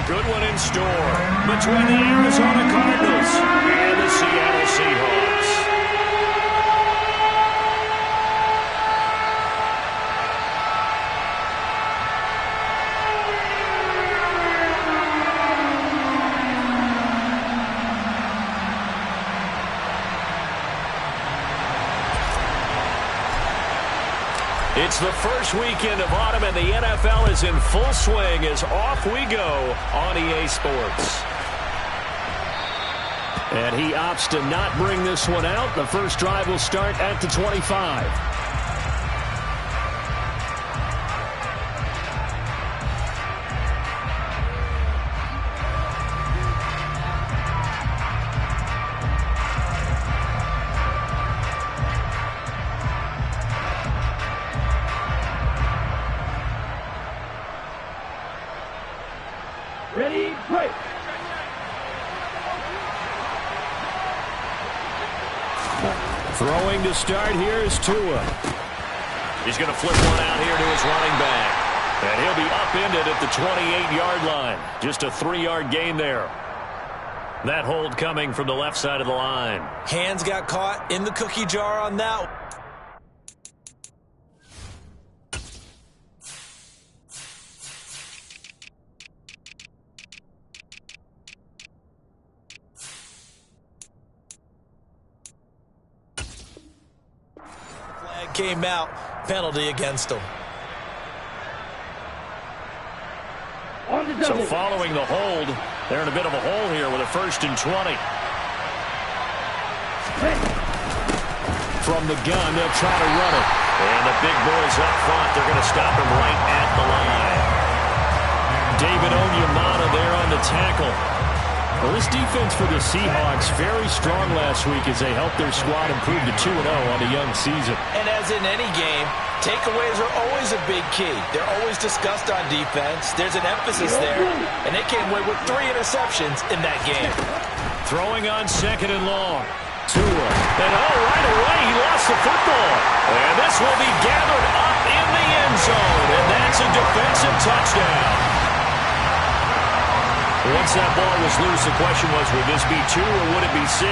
a good one in store between the Arizona Cardinals and the Seattle Seahawks. It's the first weekend of autumn, and the NFL is in full swing as off we go on EA Sports. And he opts to not bring this one out. The first drive will start at the 25. Ready, break. Throwing to start here is Tua. He's going to flip one out here to his running back. And he'll be upended at the 28-yard line. Just a 3-yard gain there. That hold coming from the left side of the line. Hands got caught in the cookie jar on that. Came out, penalty against him. So following the hold, they're in a bit of a hole here with a 1st and 20. From the gun, they'll try to run it. And the big boys up front, they're going to stop him right at the line. David Onyemata there on the tackle. Well, this defense for the Seahawks very strong last week as they helped their squad improve to 2-0 on the young season. And as in any game, takeaways are always a big key. They're always discussed on defense. There's an emphasis there, and they came away with 3 interceptions in that game. Throwing on 2nd and long. Tua. And right away he lost the football. And this will be gathered up in the end zone, and that's a defensive touchdown. Once that ball was loose, the question was, would this be 2 or would it be 6?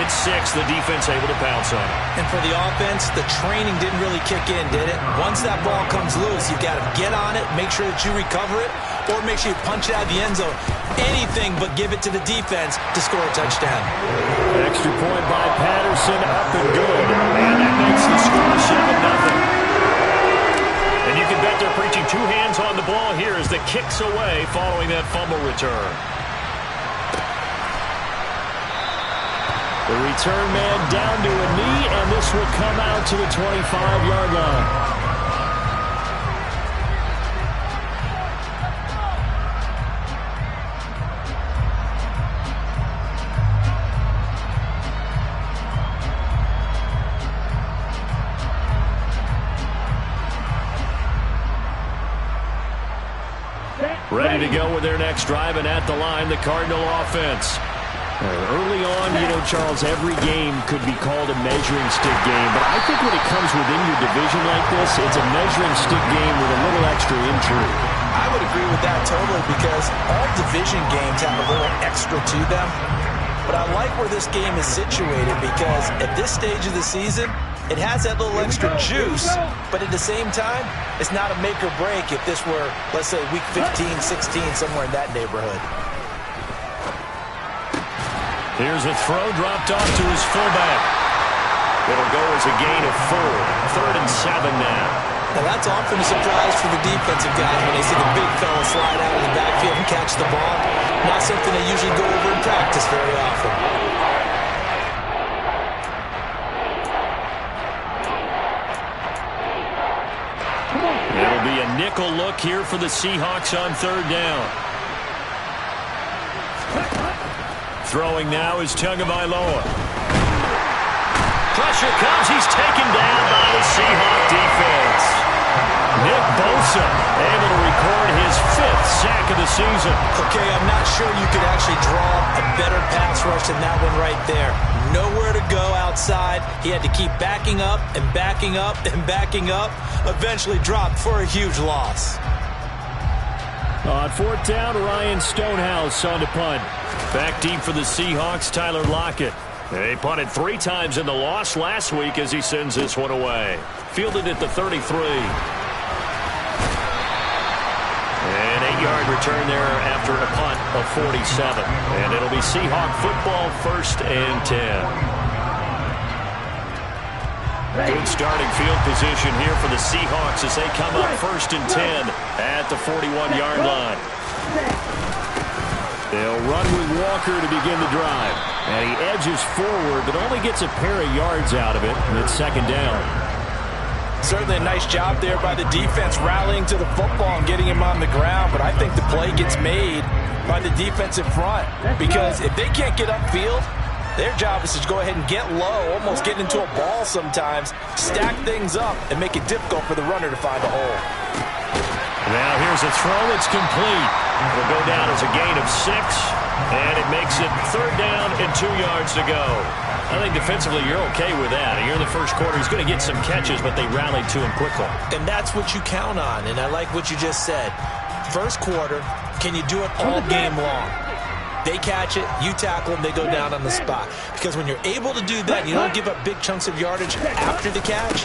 It's 6. The defense able to pounce on it. And for the offense, the training didn't really kick in, did it? Once that ball comes loose, you've got to get on it, make sure that you recover it, or make sure you punch it out of the end zone. Anything but give it to the defense to score a touchdown. Extra point by Patterson, up and good. And that makes the score 7-0. And you can bet they're preaching 2 hands on the ball here as the kicks away following that fumble return. The return man down to a knee, and this will come out to the 25-yard line. Ready to go with their next drive, and at the line, the Cardinal offense. Early on, Charles, every game could be called a measuring stick game, but I think when it comes within your division like this, it's a measuring stick game with a little extra intrigue. I would agree with that totally, because all division games have a little extra to them. But I like where this game is situated, because at this stage of the season, it has that little extra juice, but at the same time, it's not a make or break if this were, let's say, week 15, 16, somewhere in that neighborhood. Here's a throw dropped off to his fullback. It'll go as a gain of 4. 3rd and 7 now. Now that's often a surprise for the defensive guys when they see the big fella slide out of the backfield and catch the ball. Not something they usually go over in practice very often. It'll be a nickel look here for the Seahawks on 3rd down. Throwing now is Tagovailoa. Pressure comes. He's taken down by the Seahawk defense. Nick Bosa able to record his 5th sack of the season. Okay, I'm not sure you could actually draw a better pass rush than that one right there. Nowhere to go outside. He had to keep backing up and backing up and backing up. Eventually dropped for a huge loss. On fourth down, Ryan Stonehouse on to punt. Back deep for the Seahawks, Tyler Lockett. They punted 3 times in the loss last week as he sends this one away. Fielded at the 33. An 8-yard return there after a punt of 47. And it'll be Seahawk football, 1st and 10. Good starting field position here for the Seahawks as they come up 1st and 10 at the 41-yard line. They'll run with Walker to begin the drive. And he edges forward, but only gets a pair of yards out of it, and it's 2nd down. Certainly a nice job there by the defense rallying to the football and getting him on the ground, but I think the play gets made by the defensive front because if they can't get upfield, their job is to go ahead and get low, almost get into a ball sometimes, stack things up, and make it difficult for the runner to find a hole. Now here's a throw. It's complete. It'll go down as a gain of 6, and it makes it 3rd down and 2 yards to go. I think defensively you're okay with that. Here in the first quarter, he's going to get some catches, but they rallied to him quickly. And that's what you count on, and I like what you just said. First quarter, can you do it all game long? They catch it, you tackle them, they go down on the spot. Because when you're able to do that, you don't give up big chunks of yardage after the catch.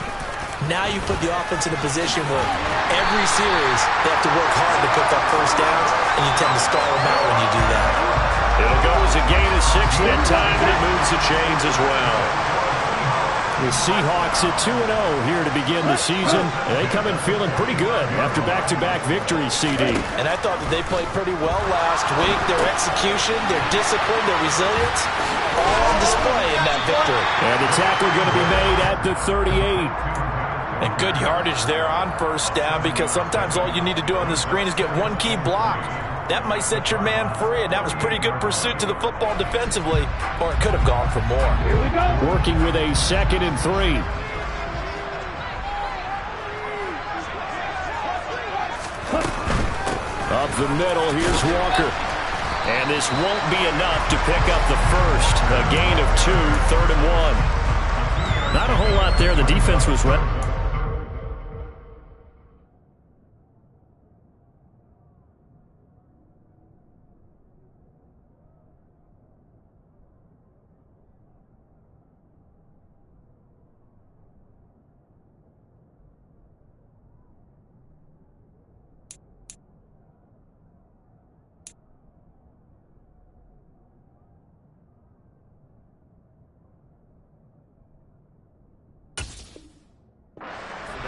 Now you put the offense in a position where every series they have to work hard to pick up first downs, and you tend to stall them out when you do that. It'll go as a gain of 6 that time, and it moves the chains as well. The Seahawks at 2-0 here to begin the season. They come in feeling pretty good after back-to-back victories, CD. And I thought that they played pretty well last week. Their execution, their discipline, their resilience, all on display in that victory. And the tackle going to be made at the 38. And good yardage there on first down because sometimes all you need to do on the screen is get one key block. That might set your man free, and that was pretty good pursuit to the football defensively, or it could have gone for more. Here we go. Working with a 2nd and 3. Up the middle, here's Walker. And this won't be enough to pick up the first. A gain of 2, 3rd and 1. Not a whole lot there. The defense was ready.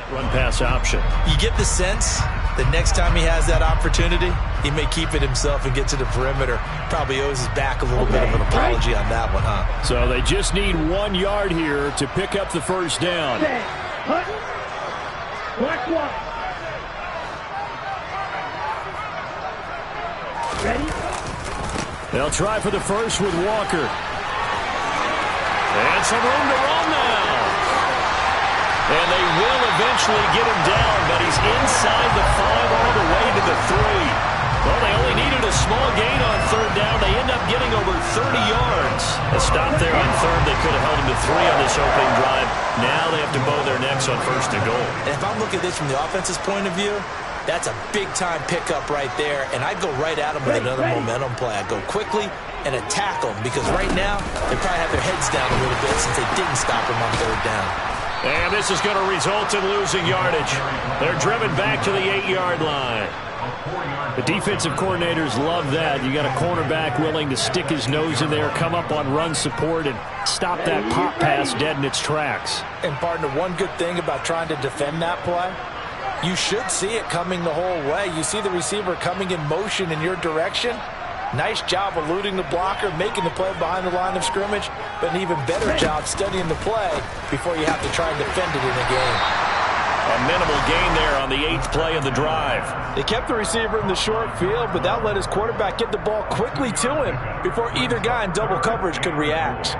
Run-pass option. You get the sense that next time he has that opportunity, he may keep it himself and get to the perimeter. Probably owes his back a little bit of an apology on that one, huh? So they just need 1 yard here to pick up the first down. Ready? They'll try for the first with Walker. And some room to run now. And they will eventually get him down, but he's inside the 5 all the way to the 3. Well, they only needed a small gain on 3rd down. They end up getting over 30 yards. A stop there on 3rd. They could have held him to 3 on this opening drive. Now they have to bow their necks on 1st and goal. And if I'm looking at this from the offense's point of view, that's a big-time pickup right there, and I'd go right at him with another momentum play. I'd go quickly and attack them because right now they probably have their heads down a little bit since they didn't stop him on 3rd down. And this is going to result in losing yardage. They're driven back to the 8-yard line. The defensive coordinators love that. You got a cornerback willing to stick his nose in there, come up on run support, and stop that pop pass dead in its tracks. And, partner, one good thing about trying to defend that play, you should see it coming the whole way. You see the receiver coming in motion in your direction. Nice job eluding the blocker, making the play behind the line of scrimmage, but an even better job studying the play before you have to try and defend it in a game. A minimal gain there on the 8th play of the drive. They kept the receiver in the short field, but that let his quarterback get the ball quickly to him before either guy in double coverage could react.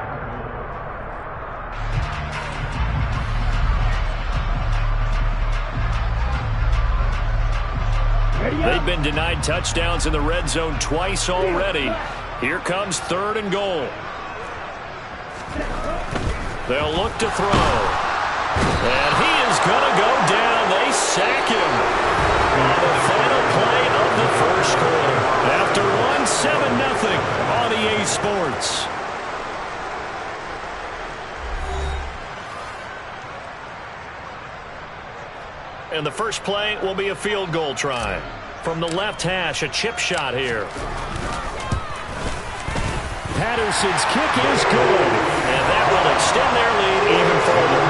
They've been denied touchdowns in the red zone twice already. Here comes 3rd and goal. They'll look to throw. And he is going to go down. They sack him on the final play of the first Sports. And the first play will be a field goal try. From the left hash, a chip shot here. Patterson's kick is good. And that will extend their lead even further.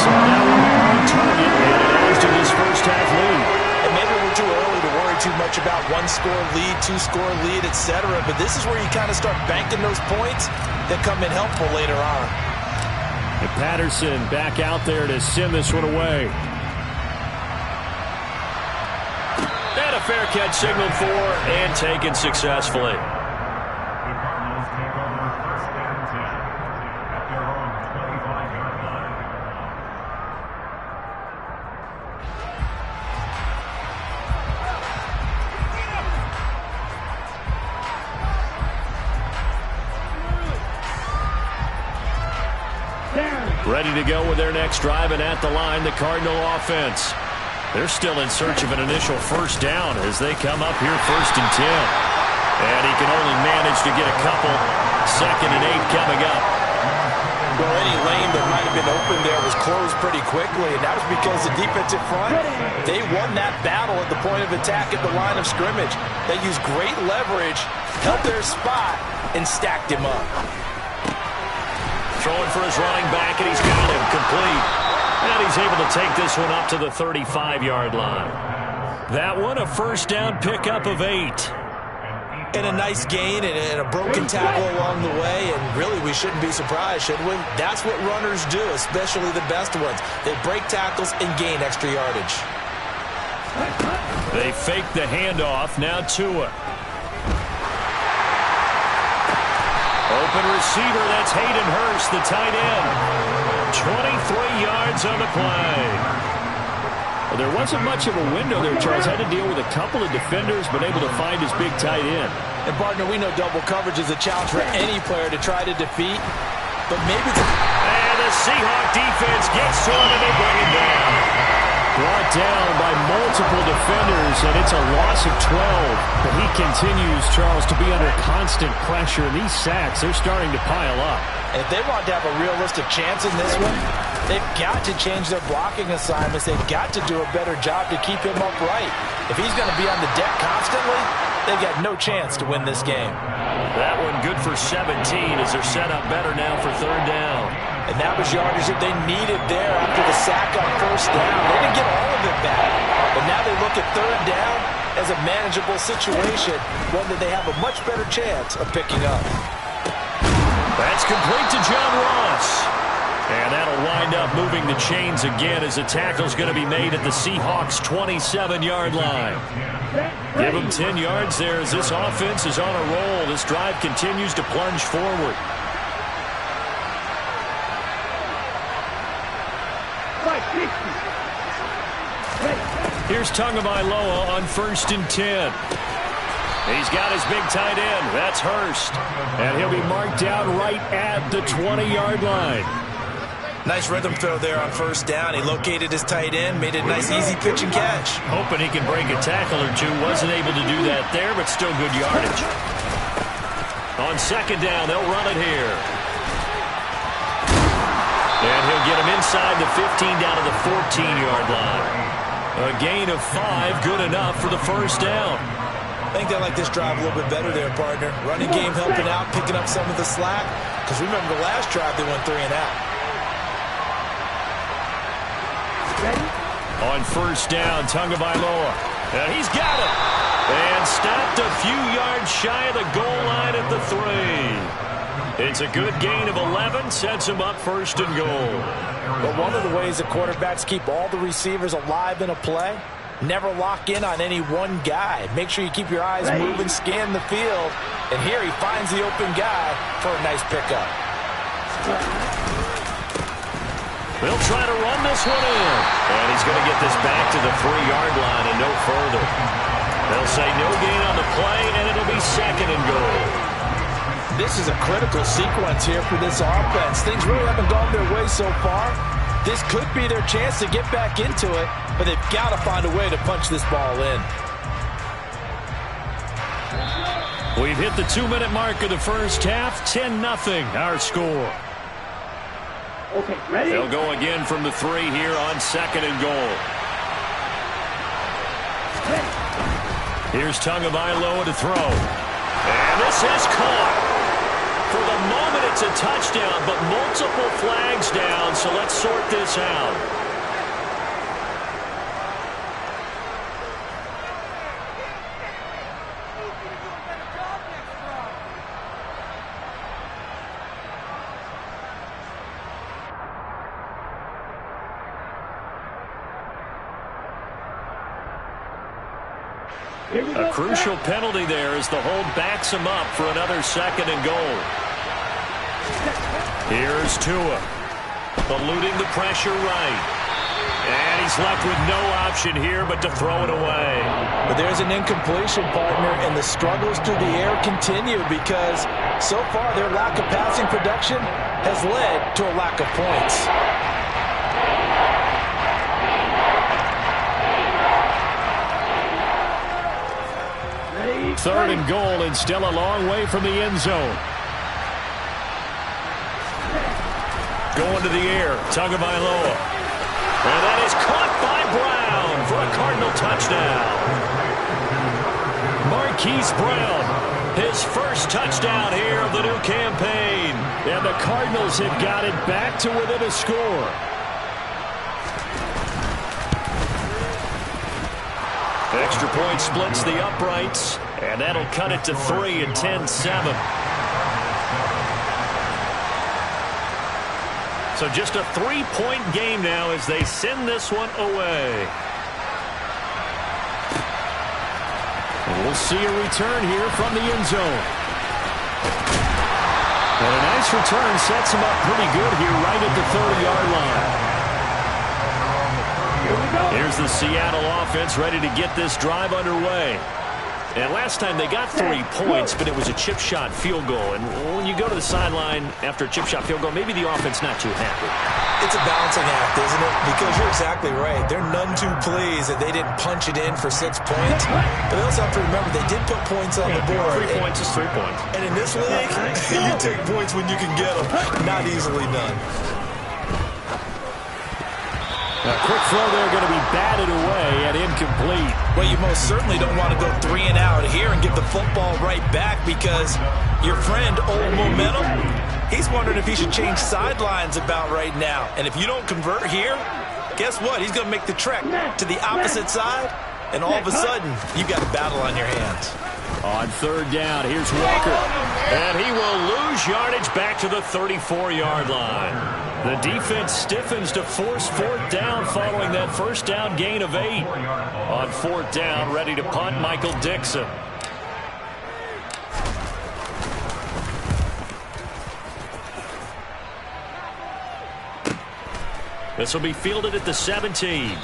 So now we're on target, and it adds to this first half lead. And maybe we're too early to worry too much about one-score lead, two-score lead, etc. But this is where you kind of start banking those points that come in helpful later on. And Patterson back out there to send this one away. And a fair catch signaled for and taken successfully. Ready to go with their next drive, and at the line, the Cardinal offense. They're still in search of an initial first down as they come up here 1st and 10. And he can only manage to get a couple. 2nd and 8 coming up. Well, any lane that might have been open there was closed pretty quickly, and that was because the defensive front, they won that battle at the point of attack at the line of scrimmage. They used great leverage, held their spot, and stacked him up. Throwing for his running back, and he's got him complete. And he's able to take this one up to the 35-yard line. That one, a first down pickup of 8. And a nice gain and a broken tackle along the way, and really we shouldn't be surprised, should we? That's what runners do, especially the best ones. They break tackles and gain extra yardage. They fake the handoff, now Tua. Open receiver, that's Hayden Hurst, the tight end. 23 yards on the play. Well, there wasn't much of a window there, Charles. Had to deal with a couple of defenders, but able to find his big tight end. And, partner, we know double coverage is a challenge for any player to try to defeat. But maybe it's... And the Seahawk defense gets to him, and they bring him down. Brought down by multiple defenders, and it's a loss of 12. But he continues, Charles, to be under constant pressure. And these sacks, they're starting to pile up. If they want to have a realistic chance in this one, they've got to change their blocking assignments. They've got to do a better job to keep him upright. If he's going to be on the deck constantly, they've got no chance to win this game. That one good for 17 as they're set up better now for 3rd down. And that was yardage that they needed there after the sack on 1st down. They didn't get all of it back. But now they look at 3rd down as a manageable situation, one that they have a much better chance of picking up. That's complete to John Ross. And that'll wind up moving the chains again as the tackle's going to be made at the Seahawks' 27-yard line. Give them 10 yards there as this offense is on a roll. This drive continues to plunge forward. Here's Tagovailoa on 1st and 10. He's got his big tight end. That's Hurst. And he'll be marked down right at the 20-yard line. Nice rhythm throw there on 1st down. He located his tight end, made it a nice easy pitch and catch. Hoping he can break a tackle or two. Wasn't able to do that there, but still good yardage. On 2nd down, they'll run it here. And he'll get him inside the 15 down to the 14-yard line. A gain of 5, good enough for the 1st down. I think they like this drive a little bit better there, partner. Running game helping out, picking up some of the slack. Because remember the last drive, they went 3 and out. On 1st down, Tagovailoa. And he's got it. And stopped a few yards shy of the goal line at the 3. It's a good gain of 11, sets him up 1st and goal. But one of the ways that quarterbacks keep all the receivers alive in a play, never lock in on any one guy. Make sure you keep your eyes moving, scan the field. And here he finds the open guy for a nice pickup. They'll try to run this one in. And he's going to get this back to the 3-yard line and no further. They'll say no gain on the play, and it'll be 2nd and goal. This is a critical sequence here for this offense. Things really haven't gone their way so far. This could be their chance to get back into it, but they've got to find a way to punch this ball in. We've hit the 2-minute mark of the first half. 10-0 our score. Okay, ready? They'll go again from the 3 here on 2nd and goal. Here's Tagovailoa to throw. And this is caught. For the moment, it's a touchdown, but multiple flags down, so let's sort this out. A crucial penalty there as the hold backs him up for another 2nd and goal. Here's Tua, eluding the pressure right. And he's left with no option here but to throw it away. But there's an incompletion, partner, and the struggles through the air continue because so far their lack of passing production has led to a lack of points. 3rd and goal and still a long way from the end zone. Going to the air, Tagovailoa. And that is caught by Brown for a Cardinal touchdown. Marquise Brown, his first touchdown here of the new campaign. And the Cardinals have got it back to within a score. Extra point splits the uprights, and that'll cut it to 3 and 10-7. So just a 3-point game now as they send this one away. And we'll see a return here from the end zone. And a nice return sets him up pretty good here right at the 30-yard line. Here's the Seattle offense ready to get this drive underway. And last time they got 3 points, but it was a chip shot field goal. And when you go to the sideline after a chip shot field goal, maybe the offense not too happy. It's a balancing act, isn't it? Because you're exactly right. They're none too pleased that they didn't punch it in for 6 points. But they also have to remember they did put points on the board. 3 points is 3 points. And in this league, you take points when you can get them. Not easily done. A quick throw there going to be batted away and incomplete. Well, you most certainly don't want to go 3 and out here and give the football right back because your friend, Old Momentum, he's wondering if he should change sidelines about right now. And if you don't convert here, guess what? He's going to make the trek to the opposite side, and all of a sudden, you've got a battle on your hands. On 3rd down, here's Walker. And he will lose yardage back to the 34-yard line. The defense stiffens to force 4th down following that first down gain of 8. On 4th down, ready to punt, Michael Dixon. This will be fielded at the 17.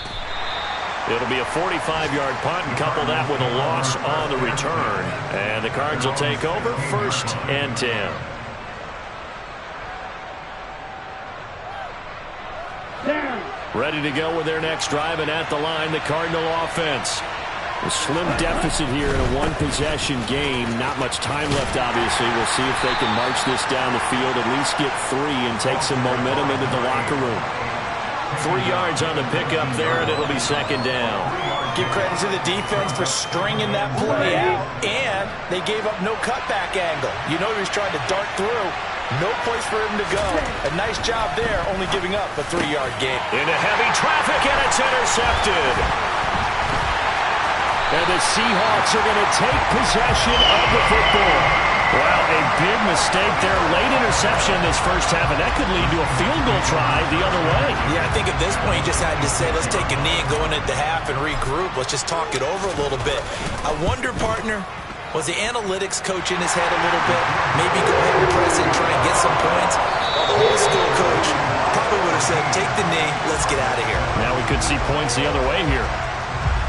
It'll be a 45-yard punt and couple that with a loss on the return. And the Cards will take over 1st and 10. Ready to go with their next drive, and at the line, the Cardinal offense. A slim deficit here in a 1-possession game. Not much time left, obviously. We'll see if they can march this down the field, at least get 3 and take some momentum into the locker room. 3 yards on the pickup there, and it'll be 2nd down. Give credit to the defense for stringing that play out, and they gave up no cutback angle. You know he was trying to dart through. No place for him to go. A nice job there, only giving up a 3-yard gain. Into heavy traffic, and it's intercepted. And the Seahawks are going to take possession of the football. Well, a big mistake there. Late interception in this first half, and that could lead to a field goal try the other way. Yeah, I think at this point you just had to say, let's take a knee and go into the half and regroup. Let's just talk it over a little bit. I wonder, partner, was the analytics coach in his head a little bit? Maybe go ahead and press it and try and get some points? Well, the old school coach probably would have said, take the knee, let's get out of here. Now we could see points the other way here.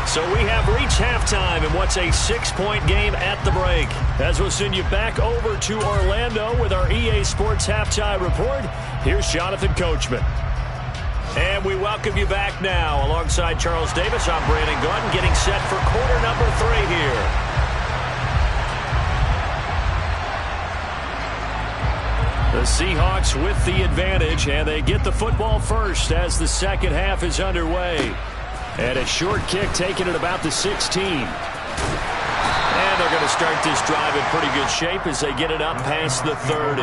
So we have reached halftime in what's a 6-point game at the break. As we'll send you back over to Orlando with our EA Sports Halftime Report, here's Jonathan Coachman. And we welcome you back now. Alongside Charles Davis, I'm Brandon Gordon, getting set for quarter number 3 here. The Seahawks with the advantage, and they get the football first as the second half is underway. And a short kick taken at about the 16. And they're going to start this drive in pretty good shape as they get it up past the 30.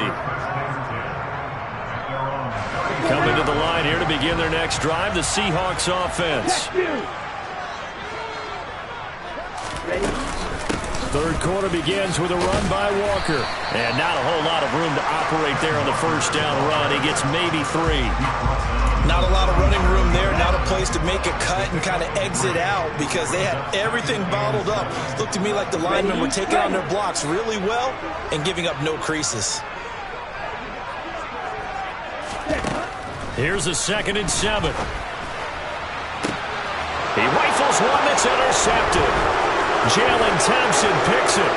Coming to the line here to begin their next drive, the Seahawks offense. Third quarter begins with a run by Walker. And not a whole lot of room to operate there on the first down run. He gets maybe 3. Not a lot of running room there. Not a place to make a cut and kind of exit out because they had everything bottled up. Looked to me like the linemen were taking on their blocks really well and giving up no creases. Here's a 2nd and 7. He rifles one that's intercepted. Jalen Thompson picks it.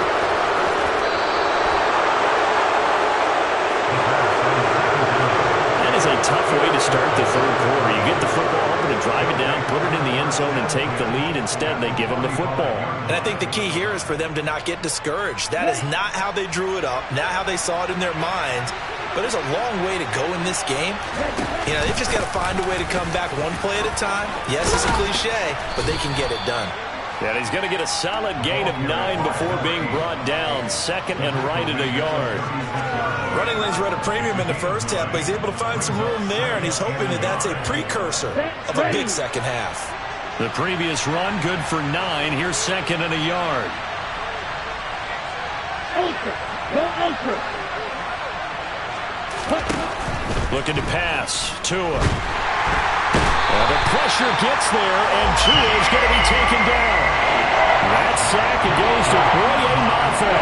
That is a tough way to start the third quarter. You get the football open and drive it down, put it in the end zone, and take the lead. Instead, they give them the football. And I think the key here is for them to not get discouraged. That is not how they drew it up, not how they saw it in their minds. But there's a long way to go in this game. You know, they've just got to find a way to come back one play at a time. Yes, it's a cliche, but they can get it done. And he's going to get a solid gain of 9 before being brought down. 2nd and right at a yard. Running lanes were at a premium in the first half, but he's able to find some room there, and he's hoping that that's a precursor of a big second half. The previous run, good for 9. Here's 2nd and a yard. Looking to pass. Tua. The pressure gets there, and Tua is going to be taken down. That sack, it goes to Boye Mafe.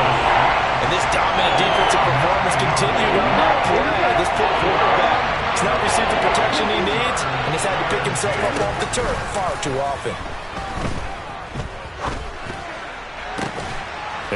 And this dominant defensive performance continued on that play. This poor quarterback has not received the protection he needs, and has had to pick himself up off the turf far too often.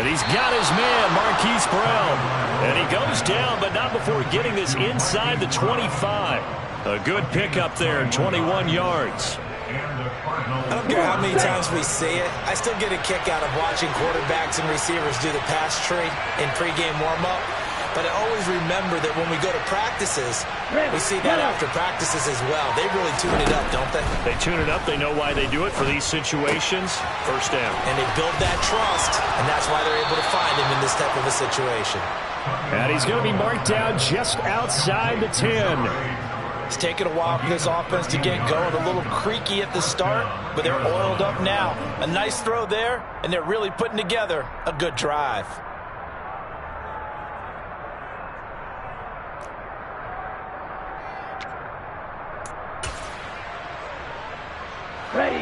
And he's got his man, Marquise Brown. And he goes down, but not before getting this inside the 25. A good pickup there, 21 yards. I don't care how many times we see it. I still get a kick out of watching quarterbacks and receivers do the pass tree in pregame warm-up. But I always remember that when we go to practices, we see that after practices as well. They really tune it up, don't they? They tune it up. They know why they do it for these situations. First down. And they build that trust, and that's why they're able to find him in this type of a situation. And he's going to be marked down just outside the 10. It's taken a while for this offense to get going. A little creaky at the start, but they're oiled up now. A nice throw there, and they're really putting together a good drive.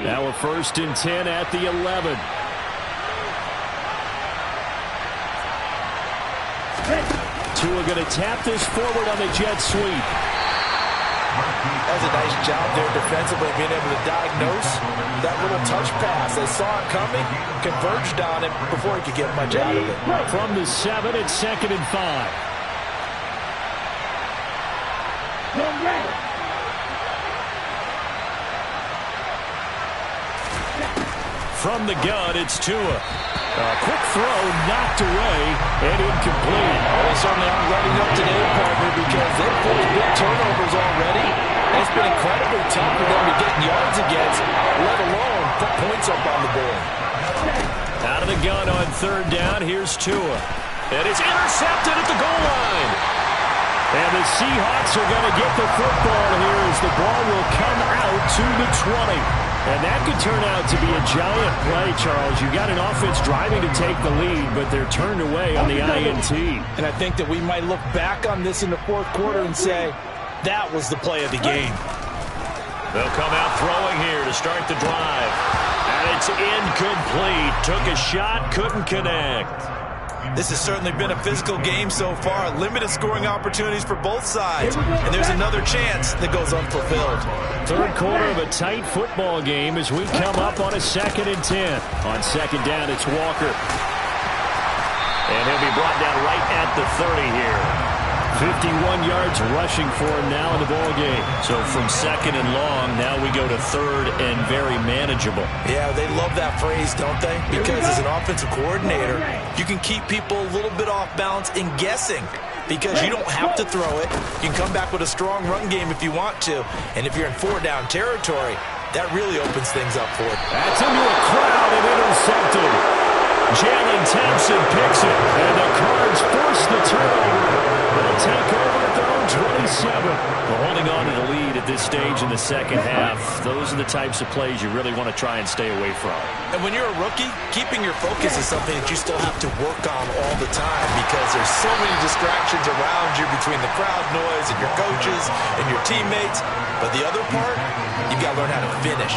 Now a 1st and 10 at the 11. Tua going to tap this forward on the jet sweep. That was a nice job there defensively, being able to diagnose that little touch pass. They saw it coming, converged on it before he could get much out of it. From the 7, it's 2nd and 5. From the gun, it's Tua. A quick throw knocked away and incomplete. Well, they certainly aren't letting up today, partner, because they've forced big turnovers already. And it's been incredibly tough for them to get yards against, let alone put points up on the board. Out of the gun on 3rd down, here's Tua. And it's intercepted at the goal line. And the Seahawks are going to get the football here as the ball will come out to the 20. And that could turn out to be a giant play, Charles. You got an offense driving to take the lead, but they're turned away on the INT. And I think that we might look back on this in the 4th quarter and say, that was the play of the game. They'll come out throwing here to start the drive. And it's incomplete. Took a shot, couldn't connect. This has certainly been a physical game so far. Limited scoring opportunities for both sides. And there's another chance that goes unfulfilled. Third quarter of a tight football game as we come up on a 2nd and 10. On 2nd down, it's Walker. And he'll be brought down right at the 30 here. 51 yards rushing for him now in the ball game. So from second and long, now we go to third and very manageable. Yeah, they love that phrase, don't they? Because as an offensive coordinator, you can keep people a little bit off balance and guessing. Because you don't have to throw it. You can come back with a strong run game if you want to. And if you're in 4-down territory, that really opens things up for it. That's into a crowd and intercepted. Jalen Thompson picks it, and the Cards force the turnover. They'll take over at their own 27. Well, holding on to the lead at this stage in the second half, those are the types of plays you really want to try and stay away from. And when you're a rookie, keeping your focus is something that you still have to work on all the time because there's so many distractions around you between the crowd noise and your coaches and your teammates. But the other part, you've got to learn how to finish.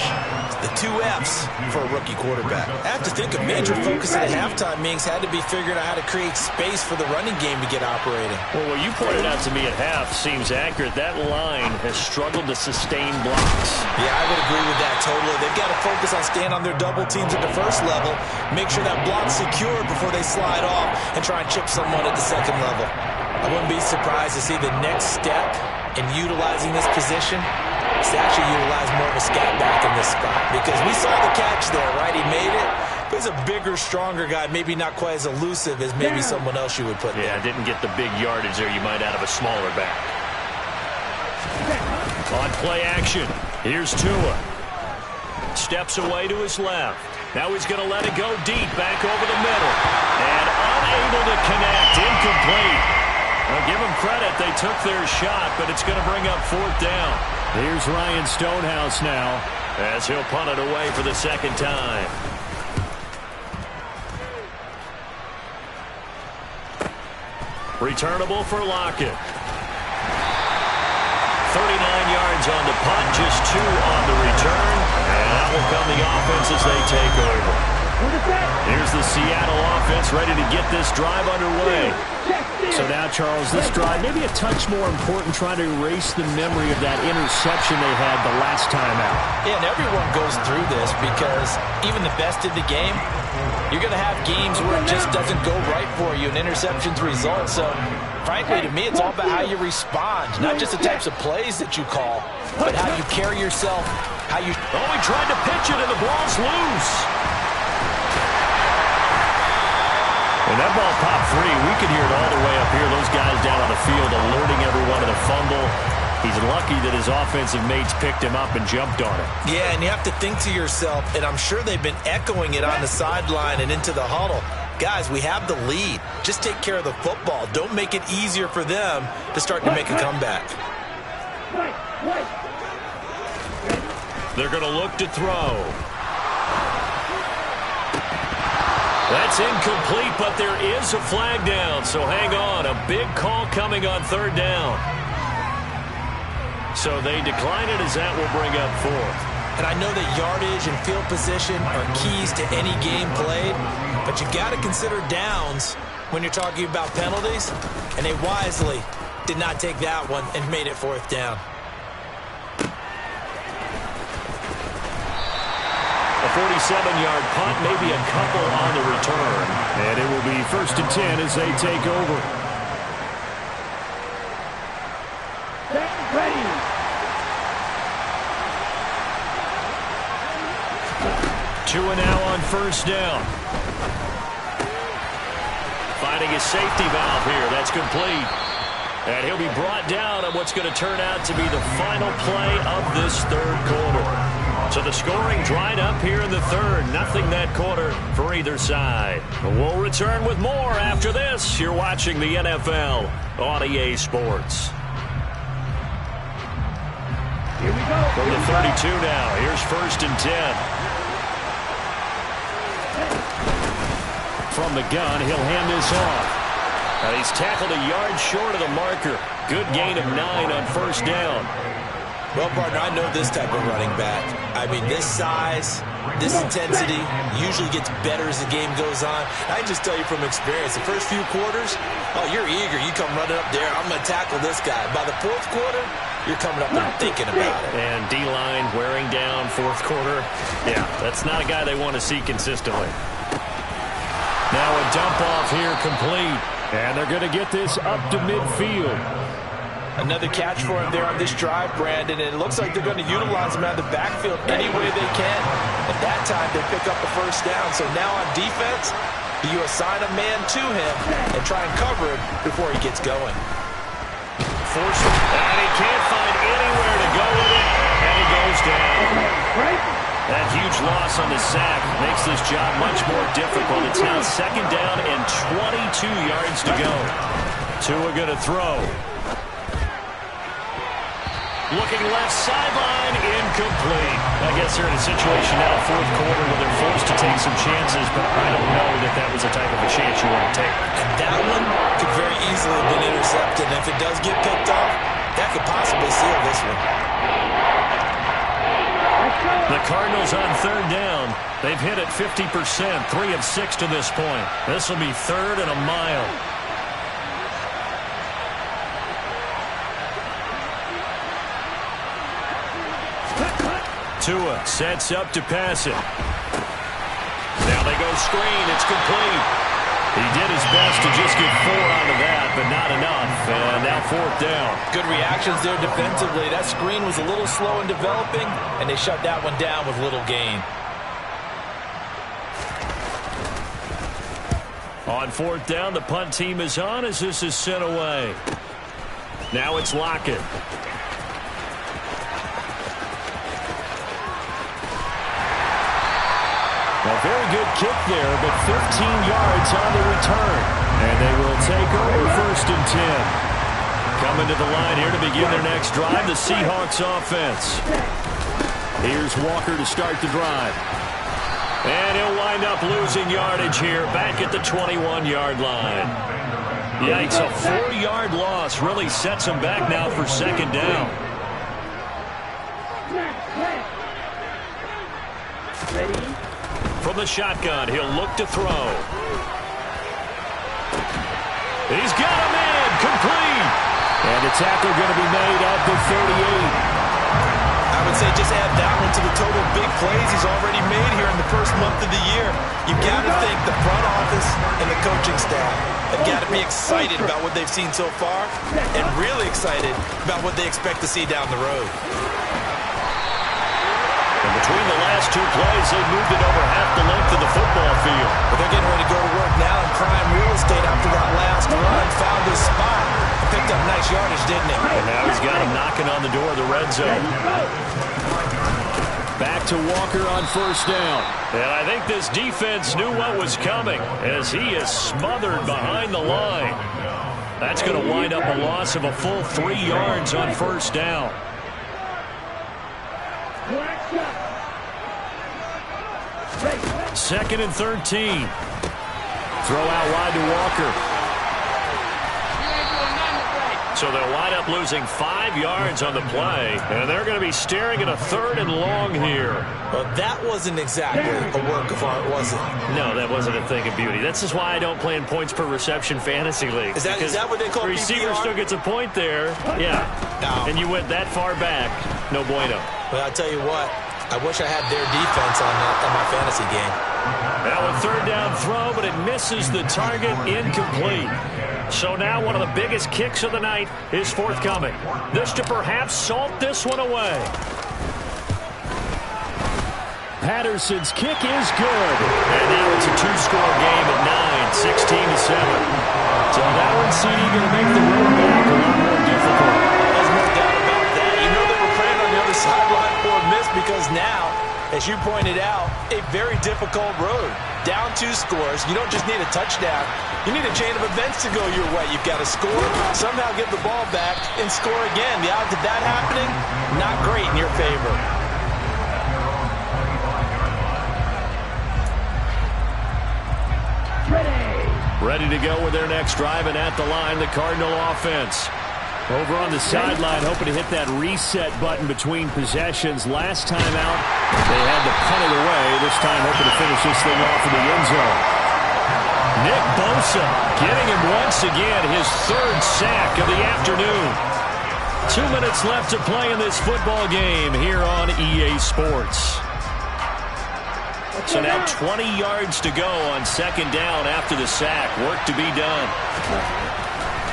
The 2 F's for a rookie quarterback. I have to think a major focus at halftime, Mings, had to be figuring out how to create space for the running game to get operating. Well, what you pointed out to me at half seems accurate. That line has struggled to sustain blocks. Yeah, I would agree with that totally. They've got to focus on staying on their double teams at the first level, make sure that block's secure before they slide off, and try and chip someone at the second level. I wouldn't be surprised to see the next step in utilizing this position is to actually utilize more of a scat back in this spot. Because we saw the catch there, right? He made it. But he's a bigger, stronger guy, maybe not quite as elusive as maybe someone else you would put there. Yeah, didn't get the big yardage there you might out of a smaller back. On play action, here's Tua. Steps away to his left. Now he's going to let it go deep, back over the middle. And unable to connect, incomplete. Well, give them credit, they took their shot, but it's going to bring up 4th down. Here's Ryan Stonehouse now, as he'll punt it away for the second time. Returnable for Lockett. 39 yards on the punt, just 2 on the return. And that will come the offense as they take over. Here's the Seattle offense ready to get this drive underway. So now, Charles, this drive maybe a touch more important, trying to erase the memory of that interception they had the last time out. Yeah, and everyone goes through this because even the best in the game, you're going to have games where it just doesn't go right for you, and interceptions result. So, frankly, to me, it's all about how you respond, not just the types of plays that you call, but how you carry yourself, how you... Oh, he tried to pitch it, and the ball's loose. And that ball popped free. We could hear it all the way up here. Those guys down on the field alerting everyone of the fumble. He's lucky that his offensive mates picked him up and jumped on it. Yeah, and you have to think to yourself, and I'm sure they've been echoing it on the sideline and into the huddle. Guys, we have the lead. Just take care of the football. Don't make it easier for them to start to make a comeback. They're going to look to throw. That's incomplete, but there is a flag down, so hang on. A big call coming on 3rd down. So they decline it as that will bring up 4th. And I know that yardage and field position are keys to any game played, but you've got to consider downs when you're talking about penalties, and they wisely did not take that one and made it 4th down. A 47-yard punt, maybe a couple on the return. And it will be 1st and 10 as they take over. Ready. Tua now on 1st down. Finding his safety valve here. That's complete. And he'll be brought down on what's going to turn out to be the final play of this 3rd quarter. So the scoring dried up here in the 3rd. Nothing that quarter for either side. We'll return with more after this. You're watching the NFL on EA Sports. Here we go. From the 32 now. Here's 1st and 10. From the gun, he'll hand this off. Now he's tackled a yard short of the marker. Good gain of 9 on 1st down. Well, partner, I know this type of running back. I mean, this size, this intensity usually gets better as the game goes on. I can just tell you from experience, the first few quarters, oh, you're eager. You come running up there, I'm going to tackle this guy. By the 4th quarter, you're coming up and thinking about it. And D-line wearing down 4th quarter. Yeah, that's not a guy they want to see consistently. Now a dump off here complete. And they're going to get this up to midfield. Another catch for him there on this drive, Brandon, and it looks like they're going to utilize him out of the backfield any way they can. At that time, they pick up the first down. So now on defense, you assign a man to him and try and cover him before he gets going. Force it, and he can't find anywhere to go with it, and he goes down. That huge loss on the sack makes this job much more difficult. It's now second down and 22 yards to go. Tua going to throw. Looking left sideline, incomplete. I guess they're in a situation now, fourth quarter, where they're forced to take some chances, but I don't know that that was the type of a chance you want to take. And that one could very easily have been intercepted. And if it does get picked off, that could possibly seal this one. The Cardinals on third down. They've hit it 50%, 3 of 6 to this point. This will be third and a mile. Tua sets up to pass it. Now they go screen. It's complete. He did his best to just get 4 out of that, but not enough. And now fourth down. Good reactions there defensively. That screen was a little slow in developing, and they shut that one down with little gain. On fourth down, the punt team is on as this is sent away. Now it's Lockett. A very good kick there, but 15 yards on the return. And they will take over first and 10. Coming to the line here to begin their next drive, the Seahawks offense. Here's Walker to start the drive. And he'll wind up losing yardage here, back at the 21-yard line. Yikes, a 4-yard loss really sets him back now for second down. From the shotgun, he'll look to throw. He's got a man, complete. And a tackle going to be made at the 38. I would say just add that one to the total big plays he's already made here in the first month of the year. You've got to think the front office and the coaching staff have got to be excited about what they've seen so far and really excited about what they expect to see down the road. And between the last two plays, they moved it over half the length of the football field. But they're getting ready to go to work now in prime real estate after that last run. Found his spot. Picked up nice yardage, didn't he? And now he's got him knocking on the door of the red zone. Back to Walker on first down. And I think this defense knew what was coming as he is smothered behind the line. That's going to wind up a loss of a full 3 yards on first down. Second and 13. Throw out wide to Walker. So they'll wind up losing 5 yards on the play, and they're going to be staring at a third and long here. Well, that wasn't exactly a work of art, was it? No, that wasn't a thing of beauty. That's just why I don't play in points per reception fantasy league. Is that what they call the receiver PPR? still gets a point there. Yeah. No. And you went that far back. No bueno. Well, I'll tell you what. I wish I had their defense on my fantasy game. Now a third down throw, but it misses the target, incomplete. So now one of the biggest kicks of the night is forthcoming. This to perhaps salt this one away. Patterson's kick is good. And now it's a 2-score game at 9, 16-7. So that one, CD, going to make the road back a lot more difficult. There's no doubt about that. You know they were praying on the other sideline for a miss because now, as you pointed out, a very difficult road. Down 2 scores. You don't just need a touchdown. You need a chain of events to go your way. You've got to score, somehow get the ball back, and score again. The odds of that happening, not great in your favor. Ready to go with their next drive, and at the line, the Cardinal offense. Over on the sideline, hoping to hit that reset button between possessions. Last time out, they had to punt it away. This time, hoping to finish this thing off in the end zone. Nick Bosa getting him once again, his 3rd sack of the afternoon. 2 minutes left to play in this football game here on EA Sports. So now 20 yards to go on second down after the sack. Work to be done.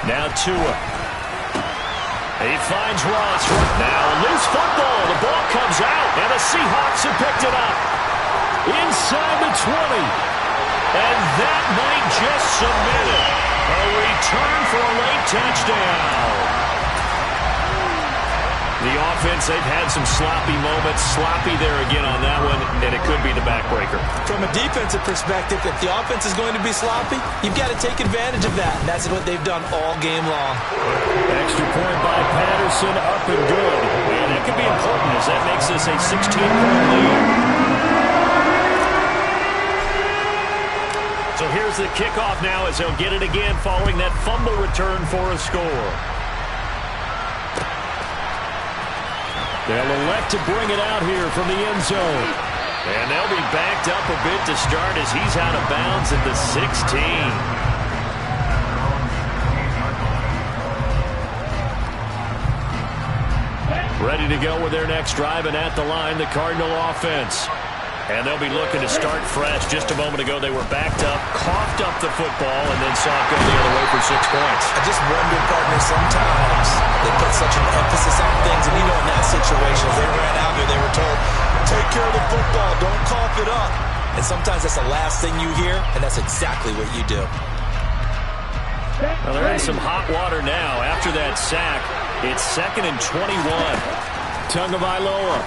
Now Tua. He finds Ross. Now loose football. The ball comes out, and the Seahawks have picked it up. Inside the 20. And that might just submit it. A return for a late touchdown. The offense, they've had some sloppy moments. Sloppy there again on that one, and it could be the backbreaker. From a defensive perspective, if the offense is going to be sloppy, you've got to take advantage of that. And that's what they've done all game long. Extra point by Patterson, up and good. And that could be important as that makes this a 16-point lead. So here's the kickoff now as they'll get it again following that fumble return for a score. They'll elect to bring it out here from the end zone. And they'll be backed up a bit to start as he's out of bounds at the 16. Ready to go with their next drive, and at the line, the Cardinal offense. And they'll be looking to start fresh. Just a moment ago, they were backed up, coughed up the football, and then saw it go the other way for 6 points. I just wonder, partner, sometimes they put such an emphasis on things. And, in that situation, as they ran out there, they were told, take care of the football, don't cough it up. And sometimes that's the last thing you hear, and that's exactly what you do. Well, they're in some hot water now. After that sack, it's 2nd and 21. Tagovailoa.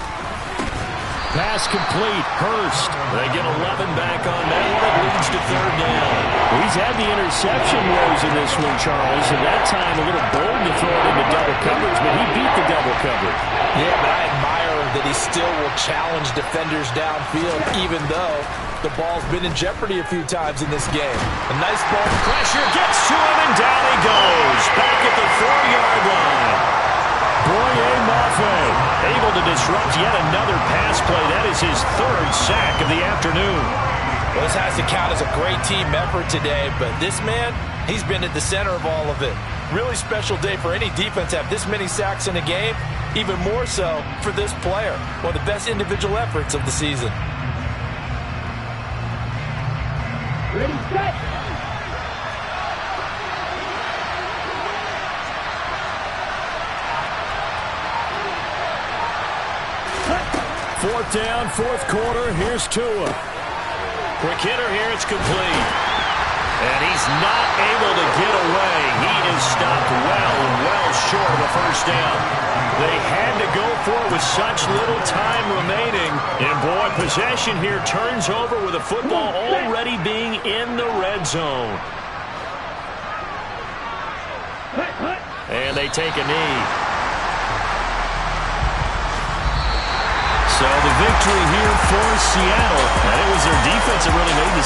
Pass complete. Hurst. They get 11 back on that one. It leads to 3rd down. He's had the interception woes in this one, Charles, and that time a little bold to throw it into double coverage, but he beat the double coverage. Yeah, but I admire that he still will challenge defenders downfield, even though the ball's been in jeopardy a few times in this game. A nice ball. Pressure gets to him, and down he goes. Back at the 4-yard line. Boye Mafe able to disrupt yet another pass play. That is his 3rd sack of the afternoon. Well, this has to count as a great team effort today, but this man, he's been at the center of all of it. Really special day for any defense to have this many sacks in a game, even more so for this player. One of the best individual efforts of the season. Ready, set. 4th down, 4th quarter. Here's Tua. Quick hitter here. It's complete. And he's not able to get away. He is stopped well short of a 1st down. They had to go for it with such little time remaining. And, boy, possession here turns over with the football already being in the red zone. And they take a knee. So the victory here for Seattle. And it was their defense that really made this